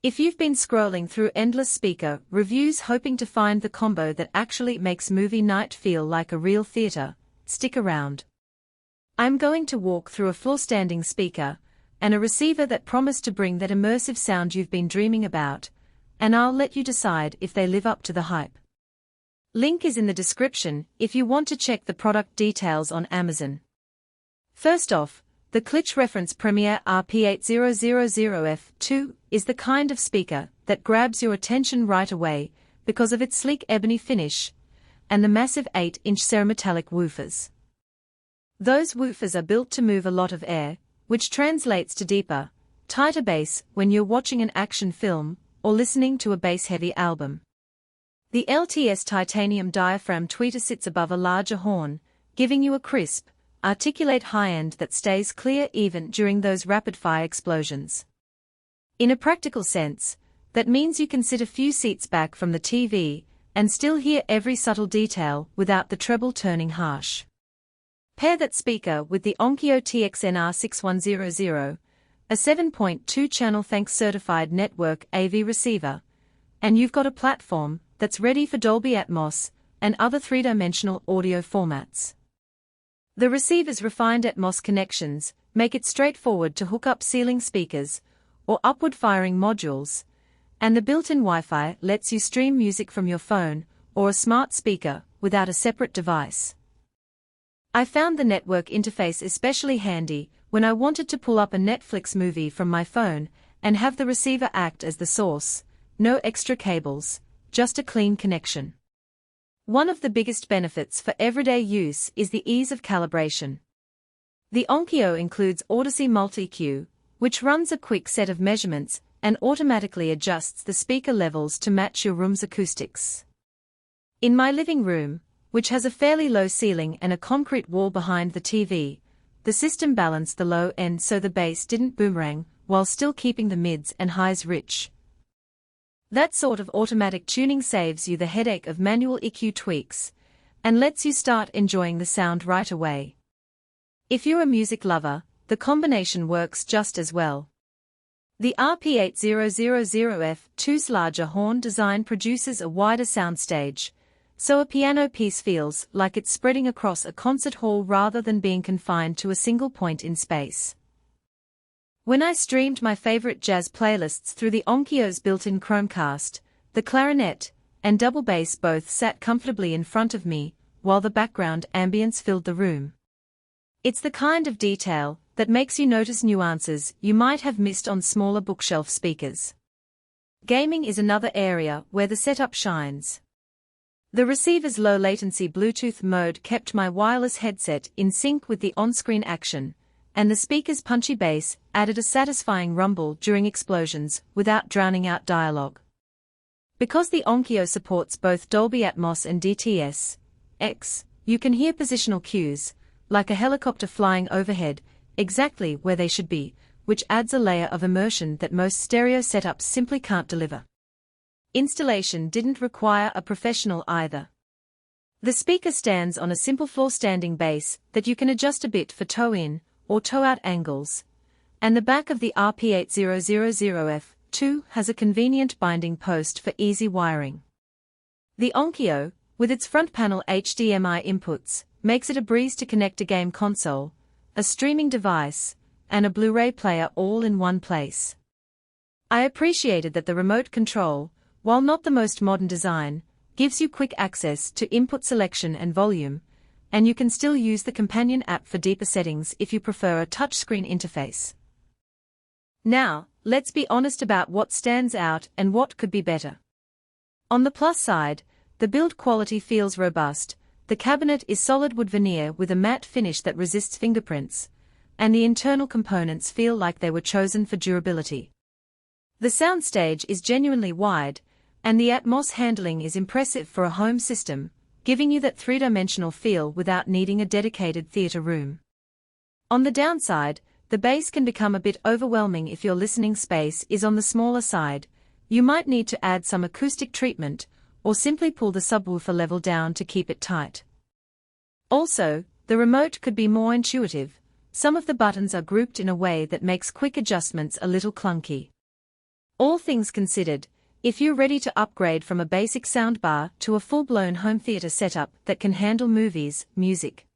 If you've been scrolling through endless speaker reviews hoping to find the combo that actually makes movie night feel like a real theater, stick around. I'm going to walk through a floor-standing speaker and a receiver that promise to bring that immersive sound you've been dreaming about, and I'll let you decide if they live up to the hype. Link is in the description if you want to check the product details on Amazon. First off, the Klipsch reference Premier RP-8000F is the kind of speaker that grabs your attention right away because of its sleek ebony finish and the massive 8-inch Cerametallic woofers. Those woofers are built to move a lot of air, which translates to deeper, tighter bass when you're watching an action film or listening to a bass-heavy album. The LTS titanium diaphragm tweeter sits above a larger horn, giving you a crisp, articulate high-end that stays clear even during those rapid-fire explosions. In a practical sense, that means you can sit a few seats back from the TV and still hear every subtle detail without the treble turning harsh. Pair that speaker with the Onkyo TX-NR6100, a 7.2-channel THX certified network AV receiver, and you've got a platform that's ready for Dolby Atmos and other three-dimensional audio formats. The receiver's refined Atmos connections make it straightforward to hook up ceiling speakers or upward-firing modules, and the built-in Wi-Fi lets you stream music from your phone or a smart speaker without a separate device. I found the network interface especially handy when I wanted to pull up a Netflix movie from my phone and have the receiver act as the source, no extra cables, just a clean connection. One of the biggest benefits for everyday use is the ease of calibration. The Onkyo includes Odyssey Multi-Q, which runs a quick set of measurements and automatically adjusts the speaker levels to match your room's acoustics. In my living room, which has a fairly low ceiling and a concrete wall behind the TV, the system balanced the low end so the bass didn't boomerang while still keeping the mids and highs rich. That sort of automatic tuning saves you the headache of manual EQ tweaks and lets you start enjoying the sound right away. If you're a music lover, the combination works just as well. The RP-8000F2's larger horn design produces a wider soundstage, so a piano piece feels like it's spreading across a concert hall rather than being confined to a single point in space. When I streamed my favorite jazz playlists through the Onkyo's built-in Chromecast, the clarinet and double bass both sat comfortably in front of me, while the background ambience filled the room. It's the kind of detail that makes you notice nuances you might have missed on smaller bookshelf speakers. Gaming is another area where the setup shines. The receiver's low-latency Bluetooth mode kept my wireless headset in sync with the on-screen action, and the speaker's punchy bass added a satisfying rumble during explosions without drowning out dialogue. Because the Onkyo supports both Dolby Atmos and THX, you can hear positional cues, like a helicopter flying overhead, exactly where they should be, which adds a layer of immersion that most stereo setups simply can't deliver. Installation didn't require a professional either. The speaker stands on a simple floor-standing base that you can adjust a bit for toe-in or toe-out angles, and the back of the RP-8000F2 has a convenient binding post for easy wiring. The Onkyo, with its front panel HDMI inputs, makes it a breeze to connect a game console, a streaming device, and a Blu-ray player all in one place. I appreciated that the remote control, while not the most modern design, gives you quick access to input selection and volume, and you can still use the companion app for deeper settings if you prefer a touchscreen interface. Now, let's be honest about what stands out and what could be better. On the plus side, the build quality feels robust, the cabinet is solid wood veneer with a matte finish that resists fingerprints, and the internal components feel like they were chosen for durability. The soundstage is genuinely wide, and the Atmos handling is impressive for a home system, giving you that three-dimensional feel without needing a dedicated theater room. On the downside, the bass can become a bit overwhelming if your listening space is on the smaller side. You might need to add some acoustic treatment, or simply pull the subwoofer level down to keep it tight. Also, the remote could be more intuitive. Some of the buttons are grouped in a way that makes quick adjustments a little clunky. All things considered, if you're ready to upgrade from a basic soundbar to a full-blown home theater setup that can handle movies, music,